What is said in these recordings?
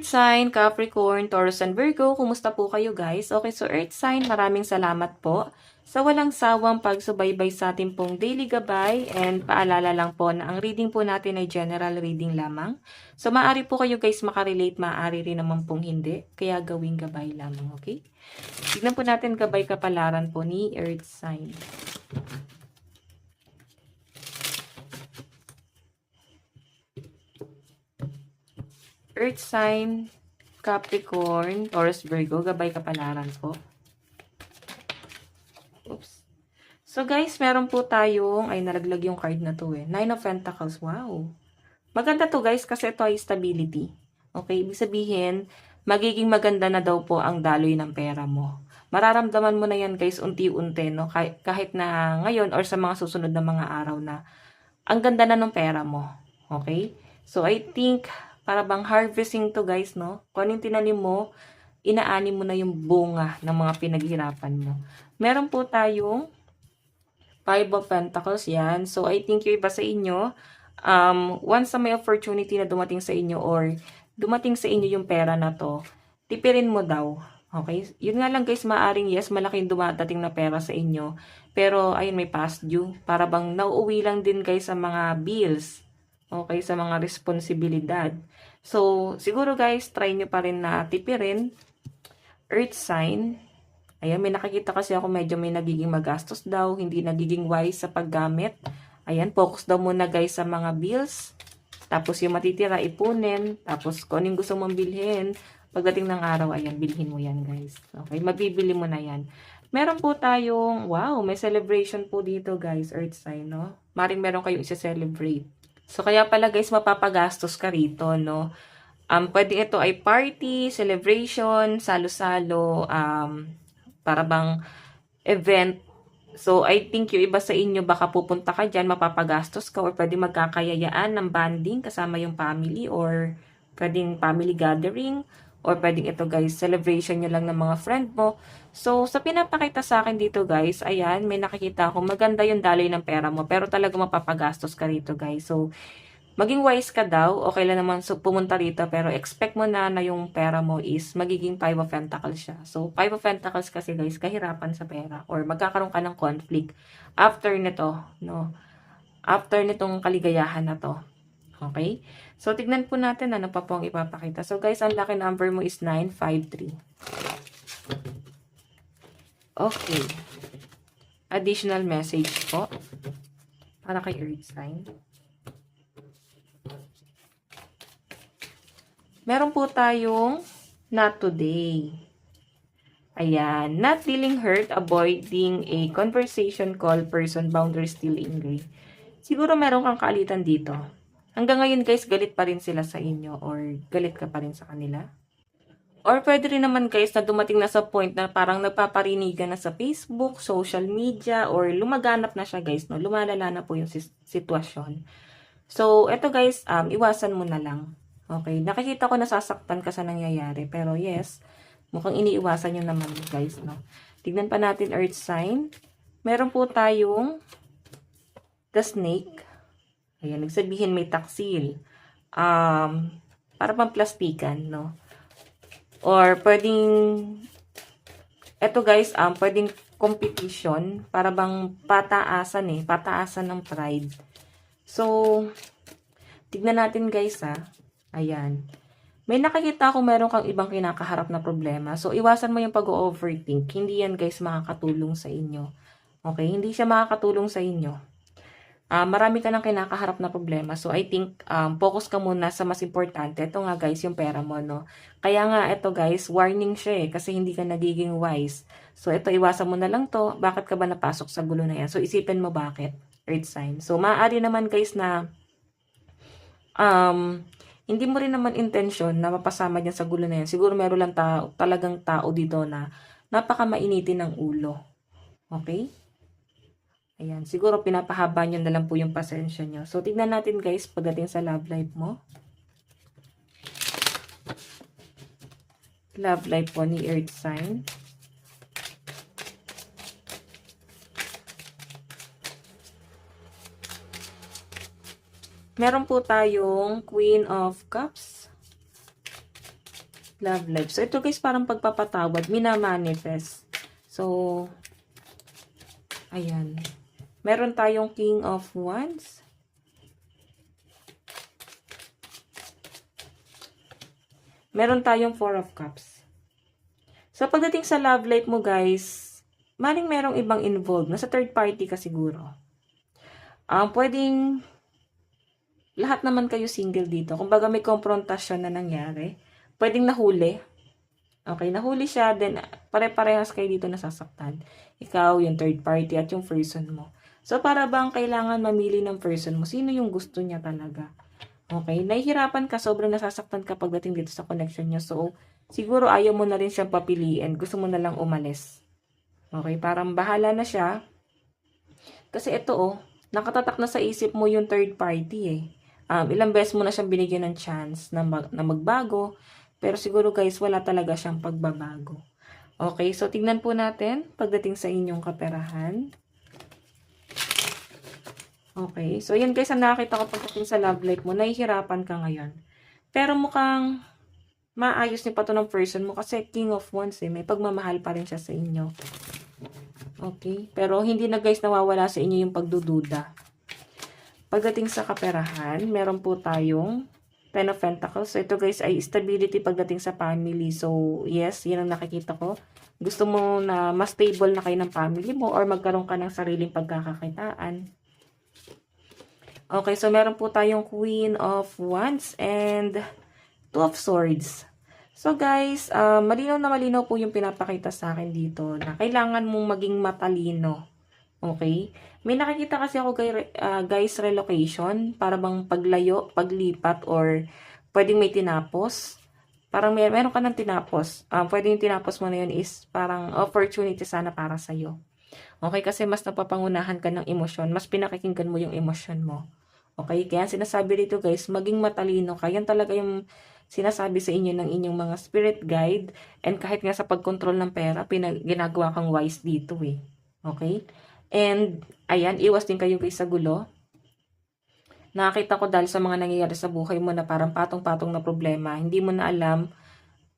Earth sign, Capricorn, Taurus, and Virgo, kumusta po kayo guys? Okay, so Earth sign, maraming salamat po sa walang sawang pagsubaybay sa ating pong daily gabay, and paalala lang po na ang reading po natin ay general reading lamang. So maaari po kayo guys makarelate, maaari rin naman pong hindi, kaya gawing gabay lamang, okay? Tignan po natin gabay kapalaran po ni Earth sign. Earth sign, Capricorn, Taurus, Virgo, gabay kapalaran po. Oops. So guys, meron po tayong, ay nalaglag yung card na to eh. Nine of Pentacles, wow. Maganda to guys kasi ito ay stability. Okay, ibig sabihin, magiging maganda na daw po ang daloy ng pera mo. Mararamdaman mo na yan guys unti-unti, no? Kahit na ngayon or sa mga susunod na mga araw na ang ganda na ng pera mo. Okay? So I think para bang harvesting to guys, no? Kung anong tinanim mo, inaani mo na yung bunga ng mga pinaghirapan mo. Meron po tayong Five of Pentacles yan. So I think yung iba sa inyo, once na may opportunity na dumating sa inyo or dumating sa inyo yung pera na to, tipirin mo daw. Okay? Yun nga lang guys, maaring yes, malaking dumadating na pera sa inyo. Pero ayun, may past due. Para bang nauuwi lang din guys sa mga bills. Okay, sa mga responsibilidad. So, siguro guys, try nyo pa rin na tipirin. Earth sign. Ayan, may nakikita kasi ako medyo may nagiging magastos daw, hindi nagiging wise sa paggamit. Ayan, focus daw muna guys sa mga bills. Tapos yung matitira, ipunin. Tapos kung anong gusto mong bilhin, pagdating ng araw, ayan, bilhin mo yan guys. Okay, mabibili mo na yan. Meron po tayong, wow, may celebration po dito guys, Earth sign, no? Maring meron kayong isa-celebrate. So, kaya pala guys, mapapagastos ka rito, no? Pwede ito ay party, celebration, salo-salo, para bang event. So, I think yung iba sa inyo, baka pupunta ka dyan, mapapagastos ka, or pwede magkakayayaan ng banding kasama yung family, or pwedeng family gathering, or pwedeng ito guys, celebration nyo lang ng mga friend mo. So, sa pinapakita sa akin dito guys, ayan, may nakikita ako, maganda yung daloy ng pera mo, pero talaga mapapagastos ka rito guys. So, maging wise ka daw, okay lang naman pumunta rito, pero expect mo na yung pera mo is magiging Five of Pentacles siya. So, Five of Pentacles kasi guys, kahirapan sa pera, or magkakaroon ka ng conflict after nito, no? After nitong kaligayahan na to. Okay? So, tignan po natin ano pa po ang ipapakita. So, guys, ang lucky number mo is 953. Okay. Additional message po para kay Earth sign. Meron po tayong not today. Ayan. Not feeling hurt, avoiding a conversation, call, person, boundaries, still angry. Siguro meron kang kaalitan dito. Hanggang ngayon guys, galit pa rin sila sa inyo or galit ka pa rin sa kanila. Or pwede rin naman guys na dumating na sa point na parang nagpaparinigan na sa Facebook, social media, or lumaganap na siya guys, no? Lumalala na po yung sitwasyon. So, eto guys, iwasan mo na lang. Okay, nakikita ko nasasaktan ka sa nangyayari, pero yes, mukhang iniiwasan nyo naman guys, no? Tignan pa natin Earth sign. Meron po tayong the snake. Ayan, nagsabihin may taksil. Para pang plastikan, no? Or pwedeng, eto guys, pwedeng competition, para bang pataasan pataasan ng pride. So, tignan natin guys Ayan. May nakikita ako meron kang ibang kinakaharap na problema. So, iwasan mo yung pag-overthink. Hindi yan guys makakatulong sa inyo. Okay? Hindi siya makakatulong sa inyo. Marami ka nang kinakaharap na problema. So, I think, focus ka muna sa mas importante. Ito nga guys, yung pera mo, no? Kaya nga, ito guys, warning siya kasi hindi ka nagiging wise. So, ito, iwasan mo na lang to. Bakit ka ba napasok sa gulo na yan? So, isipin mo bakit. Earth sign. So, maaari naman guys na, hindi mo rin naman intensyon na mapasama dyan sa gulo na yan. Siguro meron lang talagang tao dito na napaka-mainitin ng ulo. Okay? Ayan. Siguro pinapahaba nyo na lang po yung pasensya nyo. So, tignan natin guys pagdating sa love life mo. Love life po ni Earth sign. Meron po tayong Queen of Cups. Love life. So, ito guys, parang pagpapatawad, minamanifest. So, ayan. Meron tayong King of Wands. Meron tayong Four of Cups. So, pagdating sa love life mo guys, maring merong ibang involved. Nasa third party ka siguro. Pwedeng lahat naman kayo single dito. Kumbaga may konfrontasyon na nangyari. Pwedeng nahuli. Okay, nahuli siya, then pare-parehas kayo dito nasasaktan. Ikaw, yung third party, at yung person mo. So, para bang kailangan mamili ng person mo? Sino yung gusto niya talaga? Okay, nahihirapan ka, sobrang nasasaktan ka pagdating dito sa connection niya. So, siguro ayaw mo na rin siyang papiliin. Gusto mo na lang umalis. Okay, parang bahala na siya. Kasi ito nakatatak na sa isip mo yung third party eh. Ilang beses mo na siyang binigyan ng chance na magbago. Pero siguro guys, wala talaga siyang pagbabago. Okay, so tignan po natin pagdating sa inyong kaperahan. Okay, so yan guys, ang nakakita ko pagdating sa love life mo, nahihirapan ka ngayon. Pero mukhang maayos niyo pa to ng person mo kasi King of Wands eh, may pagmamahal pa rin siya sa inyo. Okay, pero hindi na guys nawawala sa inyo yung pagdududa. Pagdating sa kaperahan, meron po tayong Ten of Pentacles. So ito guys ay stability pagdating sa family. So yes, yan ang nakikita ko. Gusto mo na mas stable na kayo ng family mo or magkaroon ka ng sariling pagkakakitaan. Okay, so meron po tayong Queen of Wands and Two of Swords. So guys, malinaw na malinaw po yung pinapakita sa akin dito na kailangan mong maging matalino. Okay? May nakikita kasi ako guys relocation, para bang paglayo, paglipat, or pwedeng may tinapos. Parang meron ka ng tinapos. Pwedeng yung tinapos mo na yun is parang opportunity sana para sa'yo. Okay? Kasi mas napapangunahan ka ng emosyon, mas pinakikinggan mo yung emosyon mo. Okay? Kaya sinasabi dito guys, maging matalino ka. Yan talaga yung sinasabi sa inyo ng inyong mga spirit guide. And kahit nga sa pagkontrol ng pera, ginagawa kang wise dito eh. Okay? And, ayan, iwas din kayo guys sa gulo. Nakakita ko dahil sa mga nangyayari sa buhay mo na parang patong-patong na problema. Hindi mo na alam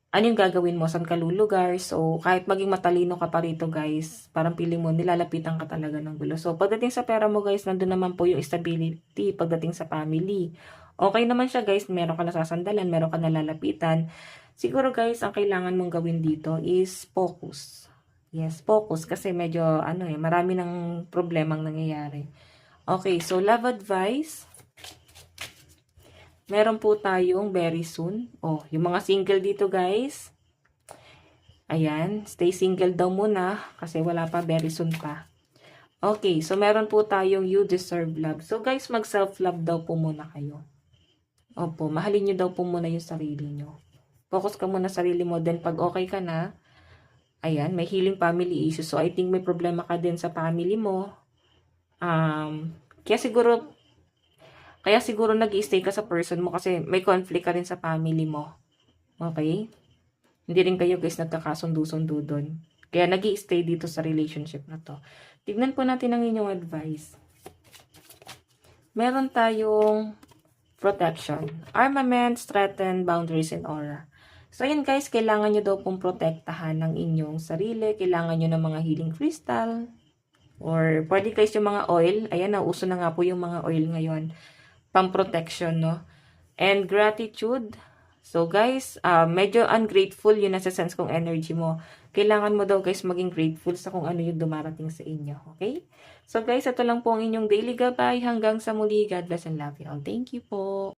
ano yung gagawin mo, saan ka lulugar. So, kahit maging matalino ka pa rito guys, parang pili mo, nilalapitan ka talaga ng gulo. So, pagdating sa pera mo guys, nandun naman po yung stability pagdating sa family. Okay naman siya guys, meron ka nasasandalan, meron ka nalalapitan. Siguro guys, ang kailangan mong gawin dito is focus. Yes, focus kasi medyo marami ng problemang nangyayari. Okay, so love advice. Meron po tayong very soon. Yung mga single dito guys. Ayan, stay single daw muna kasi wala pa, very soon pa. Okay, so meron po tayong you deserve love. So guys, mag self-love daw po muna kayo. Opo, mahalin nyo daw po muna yung sarili nyo. Focus ka muna sa sarili mo, then pag okay ka na, ayan, may healing family issues. So I think may problema ka din sa family mo. Kaya siguro nag-i-stay ka sa person mo kasi may conflict ka rin sa family mo. Okay? Hindi rin kayo guys nagkakasundo-sundo doon. Kaya nag-i-stay dito sa relationship na to. Tignan po natin ang inyong advice. Meron tayong protection. Armament, strengthen, boundaries, and aura. So, ayan guys, kailangan nyo daw pong protektahan ng inyong sarili. Kailangan nyo ng mga healing crystal. Or, pwede guys yung mga oil. Ayan, nauso na nga po yung mga oil ngayon. Pang-protection, no? And gratitude. So, guys, medyo ungrateful yung nasa-sense kong energy mo. Kailangan mo daw, guys, maging grateful sa kung ano yung dumarating sa inyo. Okay? So, guys, ito lang po ang inyong daily gabay. Hanggang sa muli. God bless and love you all. Thank you po.